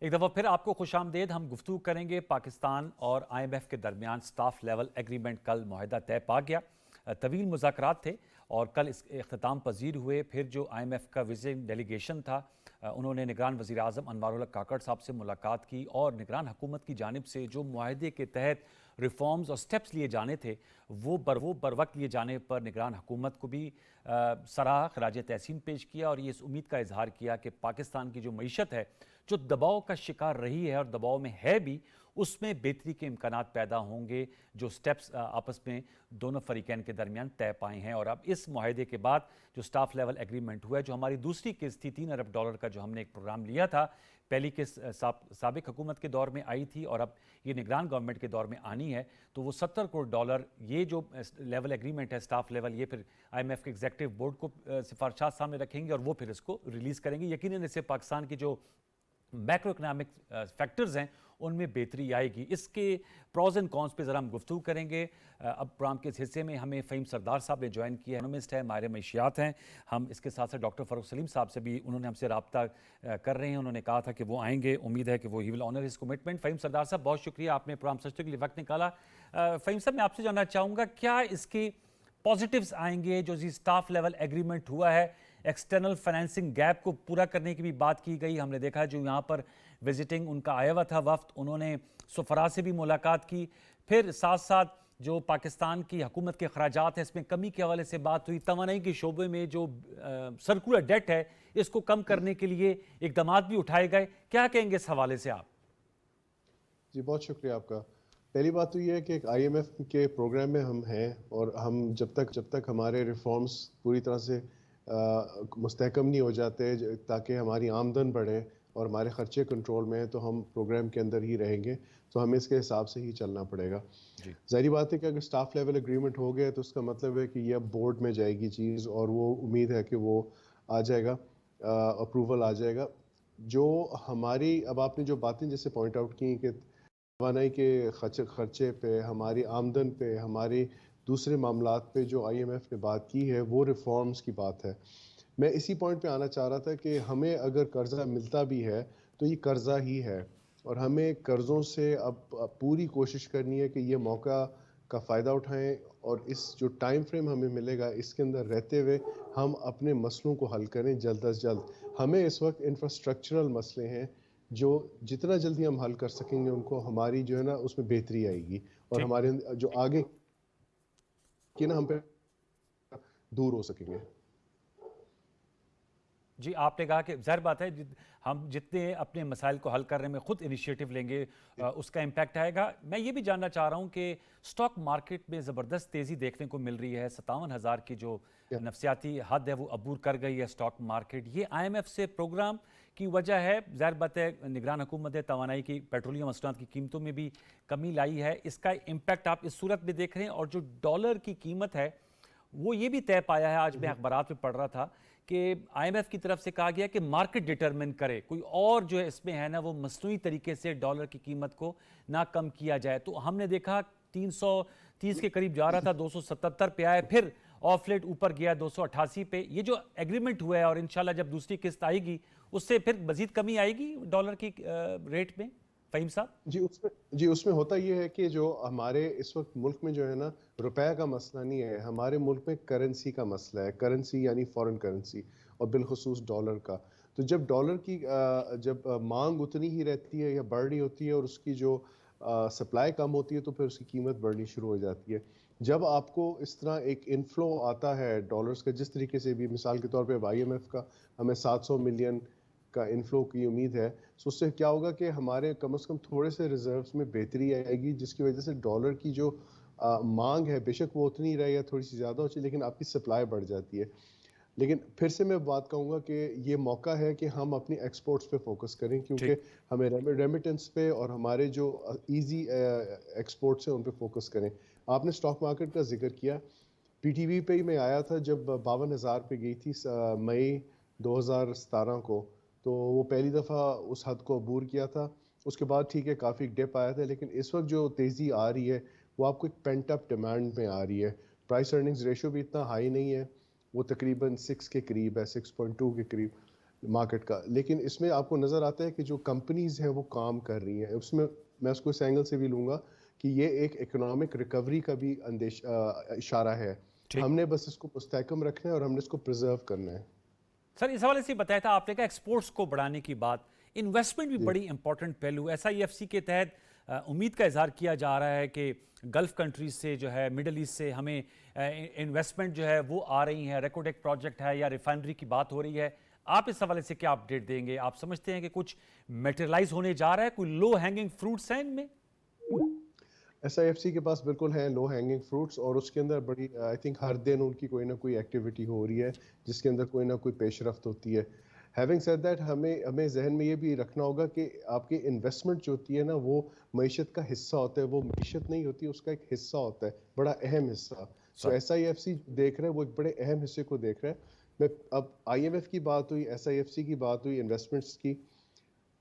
ایک دفعہ پھر آپ کو خوش آمدید۔ ہم گفتگو کریں گے پاکستان اور آئی ایم ایف کے درمیان سٹاف لیول ایگریمنٹ کل معاہدہ طے پا گیا۔ طویل مذاکرات تھے اور کل اس اختتام پذیر ہوئے۔ پھر جو آئی ایم ایف کا وزٹنگ ڈیلیگیشن تھا انہوں نے نگران وزیر اعظم انوار الحق کاکڑ صاحب سے ملاقات کی اور نگران حکومت کی جانب سے جو معاہدے کے تحت ریفارمز اور سٹیپس لیے جانے تھے وہ بر وقت لیے جانے پر نگران حکومت کو بھی سراہا، خراج تحسین پیش کیا اور یہ اس امید کا اظہار کیا کہ پاکستان کی جو معیشت ہے جو دباؤ کا شکار رہی ہے اور دباؤ میں ہے بھی، اس میں بہتری کے امکانات پیدا ہوں گے جو سٹیپس آپس میں دونوں فریقین کے درمیان طے پائے ہیں۔ اور اب اس معاہدے کے بعد جو سٹاف لیول ایگریمنٹ ہوا ہے، جو ہماری دوسری قسط تھی $3 ارب کا جو ہم نے ایک پروگرام لیا تھا، پہلی قسط سابق حکومت کے دور میں آئی تھی اور اب یہ نگران گورنمنٹ کے دور میں آنی ہے، تو وہ $70 کروڑ یہ جو لیول ایگریمنٹ ہے سٹاف لیول، یہ پھر آئی ایم ایف کے ایگزیکٹو بورڈ کو سفارشات سامنے رکھیں گے اور وہ پھر اس کو ریلیز کریں گے۔ یقیناً اس سے پاکستان کی جو میکرو اکنامک فیکٹرز ہیں ان میں بہتری آئے گی۔ اس کے پروز اینڈ کونس پہ ذرا ہم گفتگو کریں گے۔ اب پروگرام کے اس حصے میں ہمیں فہیم سردار صاحب نے جوائن کیا ہے، اکنامسٹ ہے، ماہر معیشیات ہیں۔ ہم اس کے ساتھ ساتھ ڈاکٹر فاروق سلیم صاحب سے بھی انہوں نے ہم سے رابطہ کر رہے ہیں، انہوں نے کہا تھا کہ وہ آئیں گے، امید ہے کہ وہ ہی ول آنر ہز کمٹمنٹ۔ فہیم سردار صاحب بہت شکریہ، آپ نے پروگرام سجتے کے لیے وقت نکالا۔ فہیم صاحب میں آپ سے جاننا چاہوں گا کیا اس کے پازیٹیوز آئیں گے جو سٹاف لیول ایگریمنٹ ہوا ہے؟ ایکسٹرنل فائنینسنگ گیپ کو پورا کرنے کی بھی بات کی گئی۔ ہم نے دیکھا جو یہاں پر وزٹنگ ان کا آیا ہوا تھا وفد، انہوں نے سفراء سے بھی ملاقات کی۔ پھر ساتھ ساتھ جو پاکستان کی حکومت کے اخراجات ہیں اس میں کمی کے حوالے سے بات ہوئی۔ توانائی کے شعبے میں جو سرکولر ڈیٹ ہے اس کو کم کرنے کے لیے اقدامات بھی اٹھائے گئے۔ کیا کہیں گے اس حوالے سے آپ؟ جی بہت شکریہ آپ کا۔ پہلی بات تو یہ ہے کہ آئی ایم ایف کے پروگرام میں ہم ہیں اور ہم جب تک ہمارے ریفارمز پوری طرح سے مستحکم نہیں ہو جاتے تاکہ ہماری آمدن بڑھے اور ہمارے خرچے کنٹرول میں ہیں تو ہم پروگرام کے اندر ہی رہیں گے، تو ہمیں اس کے حساب سے ہی چلنا پڑے گا۔ ظاہری بات ہے کہ اگر سٹاف لیول اگریمنٹ ہو گیا تو اس کا مطلب ہے کہ یہ اب بورڈ میں جائے گی چیز اور وہ امید ہے کہ وہ آ جائے گا، اپروول آ جائے گا۔ جو ہماری اب آپ نے جو باتیں جیسے پوائنٹ آؤٹ کی کہ توانائی کے خرچے پہ، ہماری آمدن پہ، ہماری دوسرے معاملات پہ جو آئی ایم ایف نے بات کی ہے وہ ریفارمز کی بات ہے۔ میں اسی پوائنٹ پہ آنا چاہ رہا تھا کہ ہمیں اگر قرضہ ملتا بھی ہے تو یہ قرضہ ہی ہے اور ہمیں قرضوں سے اب پوری کوشش کرنی ہے کہ یہ موقع کا فائدہ اٹھائیں اور اس جو ٹائم فریم ہمیں ملے گا اس کے اندر رہتے ہوئے ہم اپنے مسئلوں کو حل کریں جلد از جلد۔ ہمیں اس وقت انفراسٹرکچرل مسئلے ہیں جو جتنا جلدی ہم حل کر سکیں گے ان کو ہماری جو ہے نا اس میں بہتری آئے گی اور ہمارے جو آگے کی نا ہم پہ دور ہو سکیں گے۔ جی آپ نے کہا کہ ظاہر بات ہے ہم جتنے اپنے مسائل کو حل کرنے میں خود انیشیٹو لیں گے اس کا امپیکٹ آئے گا۔ میں یہ بھی جاننا چاہ رہا ہوں کہ سٹاک مارکیٹ میں زبردست تیزی دیکھنے کو مل رہی ہے، 57,000 کی جو نفسیاتی حد ہے وہ عبور کر گئی ہے سٹاک مارکیٹ۔ یہ آئی ایم ایف سے پروگرام کی وجہ ہے؟ ظاہر بات ہے نگران حکومت توانائی کی پیٹرولیم مصنوعات کی قیمتوں میں بھی کمی لائی ہے، اس کا امپیکٹ آپ اس صورت میں دیکھ رہے ہیں؟ اور جو ڈالر کی قیمت ہے وہ یہ بھی طے پایا ہے، آج میں اخبارات میں پڑھ رہا تھا کہ آئی ایم ایف کی طرف سے کہا گیا کہ مارکیٹ ڈیٹرمن کرے، کوئی اور جو ہے اس میں ہے نا وہ مصنوعی طریقے سے ڈالر کی قیمت کو نہ کم کیا جائے۔ تو ہم نے دیکھا 330 کے قریب جا رہا تھا، 277 پہ آئے، پھر آف لیٹ اوپر گیا 288 پہ۔ یہ جو ایگریمنٹ ہوا ہے اور انشاءاللہ جب دوسری قسط آئے گی اس سے پھر مزید کمی آئے گی ڈالر کی ریٹ میں؟ فہیم صاحب جی اس میں ہوتا یہ ہے کہ جو ہمارے اس وقت ملک میں جو ہے نا روپے کا مسئلہ نہیں ہے، ہمارے ملک میں کرنسی کا مسئلہ ہے، کرنسی یعنی فورن کرنسی اور بالخصوص ڈالر کا۔ تو جب ڈالر کی جب مانگ اتنی ہی رہتی ہے یا بڑھ رہی ہوتی ہے اور اس کی جو سپلائی کم ہوتی ہے تو پھر اس کی قیمت بڑھنی شروع ہو جاتی ہے. جب آپ کو اس طرح ایک انفلو آتا ہے ڈالرز کا، جس طریقے سے بھی مثال کے طور پہ IMF کا ہمیں 700 ملین کا انفلو کی امید ہے، سو اس سے کیا ہوگا کہ ہمارے کم از کم تھوڑے سے ریزروز میں بہتری آئے گی، جس کی وجہ سے ڈالر کی جو مانگ ہے بے شک وہ اتنی رہے یا تھوڑی سی زیادہ ہو چاہیے، لیکن آپ کی سپلائی بڑھ جاتی ہے. لیکن پھر سے میں بات کہوں گا کہ یہ موقع ہے کہ ہم اپنی ایکسپورٹس پہ فوکس کریں، کیونکہ ہمیں ریمیٹنس پہ اور ہمارے جو ایزی ایکسپورٹس ہیں ان پہ فوکس کریں. آپ نے سٹاک مارکیٹ کا ذکر کیا، PTV پہ ہی میں آیا تھا جب 52,000 پہ گئی تھی مئی 2017 کو، تو وہ پہلی دفعہ اس حد کو عبور کیا تھا. اس کے بعد ٹھیک ہے کافی ڈپ آیا تھا، لیکن اس وقت جو تیزی آ رہی ہے وہ آپ کو ایک پینٹ اپ ڈیمانڈ میں آ رہی ہے. پرائس ارننگز ریشو بھی اتنا ہائی نہیں ہے، وہ تقریباً 6 کے قریب ہے، 6.2 کے قریب مارکیٹ کا. لیکن اس میں آپ کو نظر آتا ہے کہ جو کمپنیز ہیں وہ کام کر رہی ہیں. اس میں اس کو اس اینگل سے بھی لوں گا کہ یہ ایک اکنامک ریکوری کا بھی اشارہ ہے. ہم نے بس اس کو مستحکم رکھنا ہے اور ہم نے اس کو پرزرو کرنا ہے. سر اس حوالے سے بتایا تھا آپ نے کہا ایکسپورٹس کو بڑھانے کی بات، انویسٹمنٹ بھی بڑی امپورٹنٹ پہلو ہے. SIFC کے تحت امید کا اظہار کیا جا رہا ہے کہ گلف کنٹریز سے جو ہے مڈل ایسٹ سے ہمیں انویسٹمنٹ جو ہے وہ آ رہی ہیں. ریکوڈیک پروجیکٹ ہے یا ریفائنری کی بات ہو رہی ہے، آپ اس حوالے سے کیا اپڈیٹ دیں گے؟ آپ سمجھتے ہیں کہ کچھ میٹیرلائز ہونے جا رہا ہے؟ کوئی لو ہینگنگ فروٹس ہیں ان میں؟ SIFC کے پاس بالکل ہیں لو ہینگنگ فروٹس، اور اس کے اندر بڑی آئی تھنک ہر دن ان کی کوئی نہ کوئی ایکٹیویٹی ہو رہی ہے جس کے اندر کوئی نہ کوئی پیش رفت ہوتی ہے. ہیونگ سیڈ دیٹ ہمیں ذہن میں یہ بھی رکھنا ہوگا کہ آپ کی انویسٹمنٹ جو ہوتی ہے نا وہ معیشت کا حصہ ہوتا ہے، وہ معیشت نہیں ہوتی، اس کا ایک حصہ ہوتا ہے، بڑا اہم حصہ. سو SIFC دیکھ رہے ہیں، وہ ایک بڑے اہم حصے کو دیکھ رہے ہیں. میں اب IMF کی بات ہوئی، SIFC کی بات ہوئی، انویسٹمنٹس کی،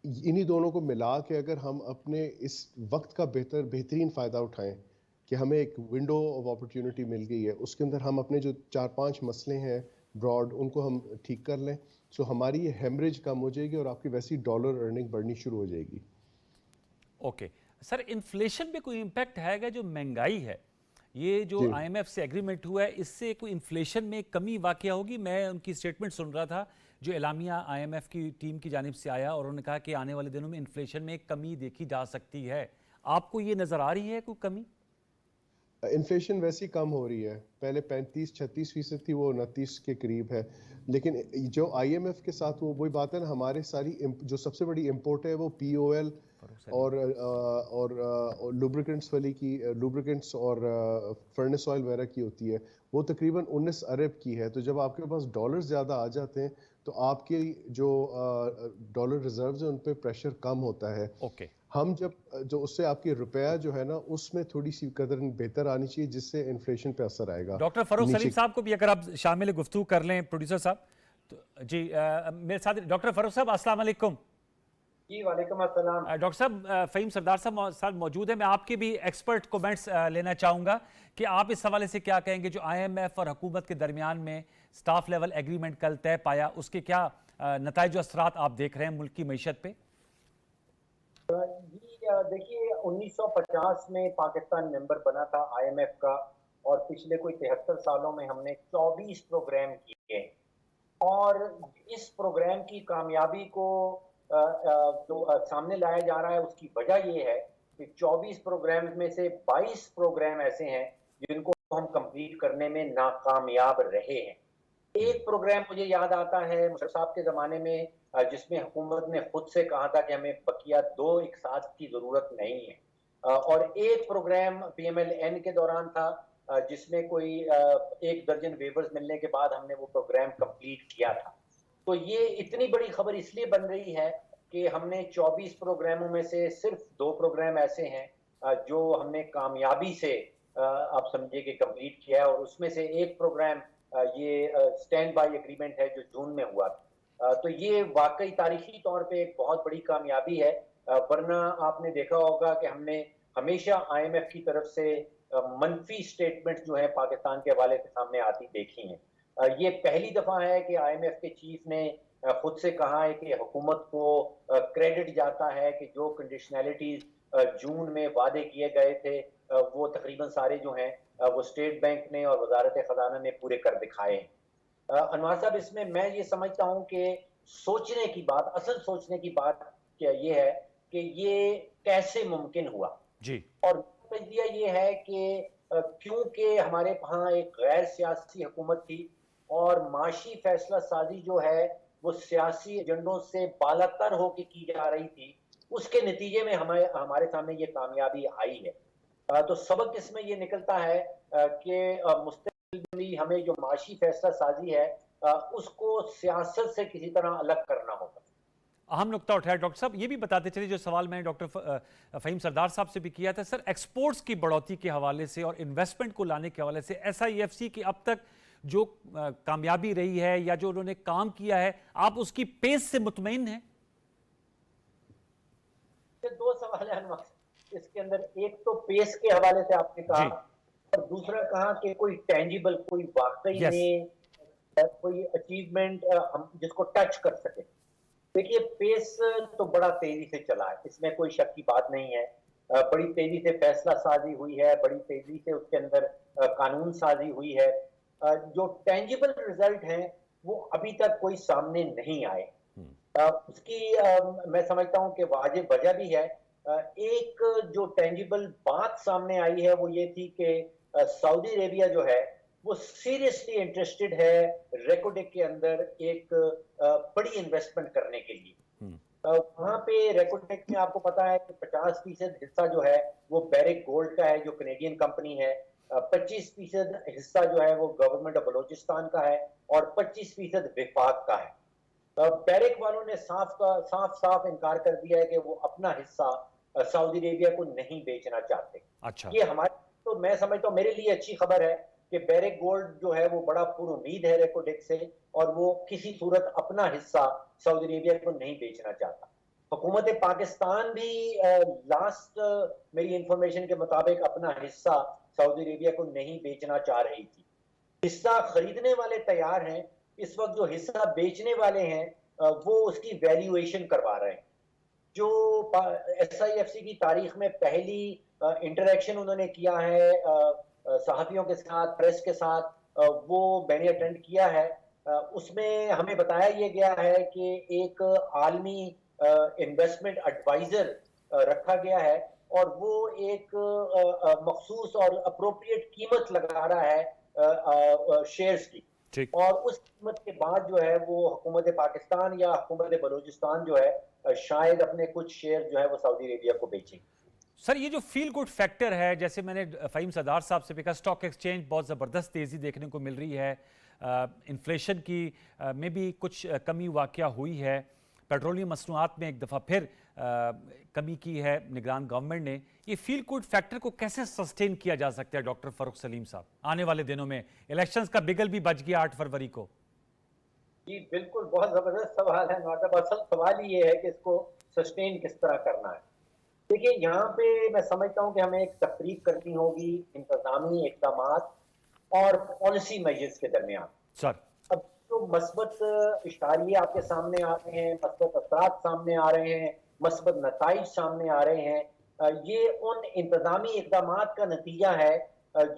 انہی دونوں کو ملا کے اگر ہم اپنے اس وقت کا بہترین فائدہ اٹھائیں کہ ہمیں ایک ونڈو آف اپرچونٹی مل گئی ہے، اس کے اندر ہم اپنے جو 4-5 مسئلے ہیں براڈ ان کو ہم ٹھیک کر لیں، سو ہماری یہ ہیمریج کم ہو جائے گی اور آپ کی ویسی ڈالر ارننگ بڑھنی شروع ہو جائے گی. اوکے سر، انفلیشن پہ کوئی امپیکٹ ہے گا؟ جو مہنگائی ہے، یہ جو IMF سے ایگریمنٹ ہوا ہے، اس سے کوئی انفلیشن میں کمی واقع ہوگی؟ میں ان کی سٹیٹمنٹ سن رہا تھا جو اعلامیہ IMF کی ٹیم کی جانب سے آیا، اور انہوں نے کہا کہ آنے والے دنوں میں انفلیشن میں ایک کمی دیکھی جا سکتی ہے. آپ کو یہ نظر آ رہی ہے کوئی کمی؟ انفلیشن ویسی کم ہو رہی ہے، پہلے 35-36% تھی، وہ 29 کے قریب ہے. لیکن جو IMF کے ساتھ وہی بات ہے نا، ہمارے ساری جو سب سے بڑی امپورٹ ہے وہ POL اور لوبریکنٹس والی کی، لوبریکنٹس اور فرنس آئل وغیرہ کی ہوتی ہے، وہ تقریباً 19 ارب کی ہے. تو جب آپ کے پاس ڈالر زیادہ آ جاتے ہیں تو آپ کے جو ڈالر ریزروز ہیں ان پہ پریشر کم ہوتا ہے. اوکے، ہم جو اس سے آپ کی روپیہ جو ہے نا اس میں تھوڑی سی قدر بہتر آنی چاہیے، جس سے انفلیشن پہ اثر آئے گا. ڈاکٹر فروخ سلیم صاحب کو بھی اگر آپ شامل گفتگو کر لیں پروڈیوسر صاحب. تو جی میرے ساتھ ڈاکٹر فروخ صاحب السلام علیکم. جی وعلیکم السلام. ڈاکٹر صاحب فہیم سردار صاحب ساتھ موجود ہیں. میں آپ کے بھی ایکسپرٹ کومنٹس لینا چاہوں گا کہ آپ اس حوالے سے کیا کہیں گے جو IMF اور حکومت کے درمیان میں سٹاف لیول ایگریمنٹ کل طے پایا، اس کے کیا نتائج و اثرات آپ دیکھ رہے ہیں ملک کی معیشت پہ؟ جی دیکھیے 1950 میں پاکستان ممبر بنا تھا IMF کا، اور پچھلے کوئی 73 سالوں میں ہم نے 24 پروگرام کیے، اور اس پروگرام کی کامیابی کو جو سامنے لایا جا رہا ہے اس کی وجہ یہ ہے کہ 24 پروگرام میں سے 22 پروگرام ایسے ہیں جن کو ہم کمپلیٹ کرنے میں ناکامیاب رہے ہیں. ایک پروگرام مجھے یاد آتا ہے مشرف صاحب کے زمانے میں، جس میں حکومت نے خود سے کہا تھا کہ ہمیں بقیہ 2 اقساط کی ضرورت نہیں ہے، اور ایک پروگرام PMLN کے دوران تھا جس میں کوئی 1 درجن ویورز ملنے کے بعد ہم نے وہ پروگرام کمپلیٹ کیا تھا. تو یہ اتنی بڑی خبر اس لیے بن رہی ہے کہ ہم نے 24 پروگراموں میں سے صرف 2 پروگرام ایسے ہیں جو ہم نے کامیابی سے آپ سمجھے کہ کمپلیٹ کیا ہے، اور اس میں سے ایک پروگرام یہ سٹینڈ بائی ایگریمنٹ ہے جو جون میں ہوا تھا. تو یہ واقعی تاریخی طور پہ ایک بہت بڑی کامیابی ہے، ورنہ آپ نے دیکھا ہوگا کہ ہم نے ہمیشہ IMF کی طرف سے منفی سٹیٹمنٹ جو ہے پاکستان کے حوالے سے سامنے آتی دیکھی ہیں. یہ پہلی دفعہ ہے کہ IMF کے چیف نے خود سے کہا ہے کہ حکومت کو کریڈٹ جاتا ہے کہ جو کنڈیشنلٹیز جون میں وعدے کیے گئے تھے وہ تقریباً سارے جو ہیں وہ اسٹیٹ بینک نے اور وزارت خزانہ نے پورے کر دکھائے ہیں. انوار صاحب، اس میں یہ سمجھتا ہوں کہ سوچنے کی بات، اصل سوچنے کی بات کیا یہ ہے کہ یہ کیسے ممکن ہوا. جی اور نتیجہ یہ ہے کہ کیونکہ ہمارے ہاں ایک غیر سیاسی حکومت تھی اور معاشی فیصلہ سازی جو ہے وہ سیاسی ایجنڈوں سے بالاتر ہو کے کی جا رہی تھی، اس کے نتیجے میں ہمارے سامنے یہ کامیابی آئی ہے۔ تو سبق اس میں یہ نکلتا ہے کہ مستقبل میں ہمیں جو معاشی فیصلہ سازی ہے اس کو سیاست سے کسی طرح الگ کرنا ہوگا۔ اہم نقطہ اٹھایا ڈاکٹر صاحب۔ یہ بھی بتاتے چلیے، جو سوال میں ڈاکٹر فہیم سردار صاحب سے بھی کیا تھا، سر ایکسپورٹس کی بڑھوتری کے حوالے سے اور انویسٹمنٹ کو لانے کے حوالے سے SIFC کی اب تک جو کامیابی رہی ہے یا جو انہوں نے کام کیا ہے، آپ اس کی پیس سے مطمئن ہیں؟ دو سوال ہیں اس کے اندر، ایک تو پیس کے حوالے سے آپ نے کہا، جی اور دوسرا کہا کہ کوئی ٹینجیبل، کوئی واقعی یس میں کوئی اچیومنٹ ہم جس کو ٹچ کر سکے۔ دیکھیے پیس تو بڑا تیزی سے چلا ہے، اس میں کوئی شک کی بات نہیں ہے۔ بڑی تیزی سے فیصلہ سازی ہوئی ہے، بڑی تیزی سے اس کے اندر قانون سازی ہوئی ہے۔ جو ٹینجیبل ریزلٹ ہیں وہ ابھی تک کوئی سامنے نہیں آئے۔ اس کی میں سمجھتا ہوں کہ واجب وجہ بھی ہے۔ ایک جو ٹینجیبل بات سامنے آئی ہے وہ یہ تھی کہ سعودی عربیہ جو ہے وہ سیریسلی انٹرسٹڈ ہے ریکوڈیک کے اندر ایک بڑی انویسٹمنٹ کرنے کے لیے۔ وہاں پہ ریکوڈیک میں آپ کو پتا ہے کہ 50% حصہ جو ہے وہ بیرک گولڈ کا ہے جو کینیڈین کمپنی ہے، 25% حصہ جو ہے وہ گورنمنٹ آف بلوچستان کا ہے، اور 25% وفاق کا ہے۔ بیرک والوں نے صاف انکار کر دیا ہے کہ وہ اپنا حصہ سعودی عربیہ کو نہیں بیچنا چاہتے۔ اچھا یہ ہمارے تو میں سمجھتا ہوں میرے لیے اچھی خبر ہے کہ بیرک گولڈ جو ہے وہ بڑا پر امید ہے ریکوڈیک سے، اور وہ کسی صورت اپنا حصہ سعودی عربیہ کو نہیں بیچنا چاہتا۔ حکومت پاکستان بھی لاسٹ میری انفارمیشن کے مطابق اپنا حصہ سعودی عربیہ کو نہیں بیچنا چاہ رہی تھی۔ حصہ خریدنے والے تیار ہیں، اس وقت جو حصہ بیچنے والے ہیں وہ اس کی ویلیویشن کروا رہے ہیں۔ جو SIFC کی تاریخ میں پہلی انٹریکشن انہوں نے کیا ہے صحافیوں کے ساتھ، پریس کے ساتھ، وہ میں نے اٹینڈ کیا ہے۔ اس میں ہمیں بتایا یہ گیا ہے کہ ایک عالمی انویسٹمنٹ ایڈوائزر رکھا گیا ہے، اور وہ ایک مخصوص اور اپروپریٹ قیمت لگا رہا ہے شیئرز کی، ٹھیک۔ اور اس قیمت کے بعد جو ہے وہ حکومت پاکستان یا حکومت بلوچستان جو ہے شاید اپنے کچھ شیئر جو ہے وہ سعودی عربیہ کو بیچیں۔ سر یہ جو فیل گڈ فیکٹر ہے، جیسے میں نے فہیم سردار صاحب سے بھی کہا، اسٹاک ایکسچینج بہت زبردست تیزی دیکھنے کو مل رہی ہے، انفلیشن کی میں بھی کچھ کمی واقعہ ہوئی ہے، پیٹرولیم مصنوعات میں ایک دفعہ پھر کمی کی ہے نگران گورنمنٹ نے۔ یہ فیل گڈ فیکٹر کو کیسے سسٹین کیا جا سکتا ہے ڈاکٹر فاروق سلیم صاحب آنے والے دنوں میں؟ الیکشنز کا بگل بھی بچ گیا 8 فروری کو۔ جی بالکل، بہت زبردست سوال ہے نواز صاحب۔ اصل سوال یہ ہے کہ اس کو سسٹین کس طرح کرنا ہے۔ دیکھیے یہاں پہ میں سمجھتا ہوں کہ ہمیں ایک تفریق کرنی ہوگی انتظامی اقدامات اور پالیسی میجرز کے درمیان۔ سر اب جو مثبت اشاریے آپ کے سامنے آ رہے ہیں، مثبت اثرات سامنے آ رہے ہیں، مثبت نتائج سامنے آ رہے ہیں، یہ ان انتظامی اقدامات کا نتیجہ ہے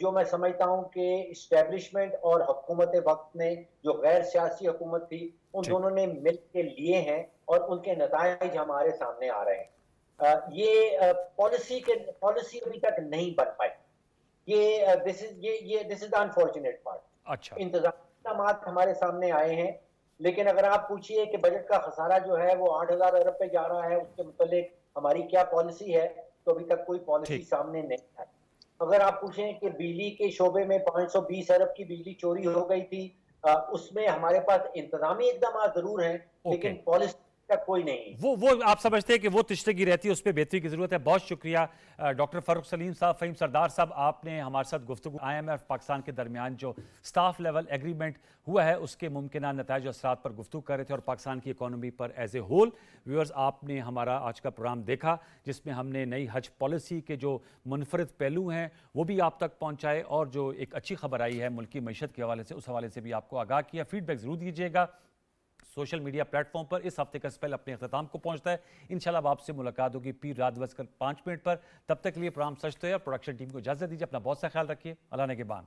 جو میں سمجھتا ہوں کہ اسٹیبلشمنٹ اور حکومت وقت نے، جو غیر سیاسی حکومت تھی، ان دونوں نے مل کے لیے ہیں، اور ان کے نتائج ہمارے سامنے آ رہے ہیں۔ یہ پالیسی ابھی تک نہیں بن پائی۔ یہ دس از انفارچونیٹ پارٹ۔ اچھا انتظامی اقدامات ہمارے سامنے آئے ہیں، لیکن اگر آپ پوچھئے کہ بجٹ کا خسارہ جو ہے وہ 8,000 ارب پہ جا رہا ہے، اس کے متعلق ہماری کیا پالیسی ہے، تو ابھی تک کوئی پالیسی سامنے نہیں آئی۔ اگر آپ پوچھیں کہ بجلی کے شعبے میں 520 ارب کی بجلی چوری ہو گئی تھی، اس میں ہمارے پاس انتظامی اقدامات ضرور ہیں لیکن پالیسی کا کوئی نہیں۔ وہ آپ سمجھتے ہیں کہ وہ تشنگی رہتی ہے، اس پہ بہتری کی ضرورت ہے۔ بہت شکریہ ڈاکٹر فاروق سلیم صاحب، فہیم سردار صاحب، آپ نے ہمارے ساتھ گفتگو IMF پاکستان کے درمیان جو سٹاف لیول ایگریمنٹ ہوا ہے اس کے ممکنہ نتائج و اثرات پر گفتگو کر رہے تھے، اور پاکستان کی economy per as a whole. Viewers, آپ نے ہمارا آج کا پروگرام دیکھا جس میں ہم نے نئی حج پالیسی کے جو منفرد پہلو ہیں وہ بھی آپ تک پہنچائے، اور جو ایک اچھی خبر آئی ہے ملکی معیشت کے حوالے سے، اس حوالے سے بھی آپ کو آگاہ کیا۔ فیڈ بیک ضرور دیجیے گا سوشل میڈیا پلیٹ فارم پر۔ اس ہفتے کا اسپیل اپنے اختتام کو پہنچتا ہے۔ انشاءاللہ اب آپ سے ملاقات ہوگی پیر رات 5:05 پر۔ تب تک کے لیے پروگرام سچ تو ہے اور پروڈکشن ٹیم کو اجازت دیجیے۔ اپنا بہت سا خیال رکھیے۔ اللہ نگہبان۔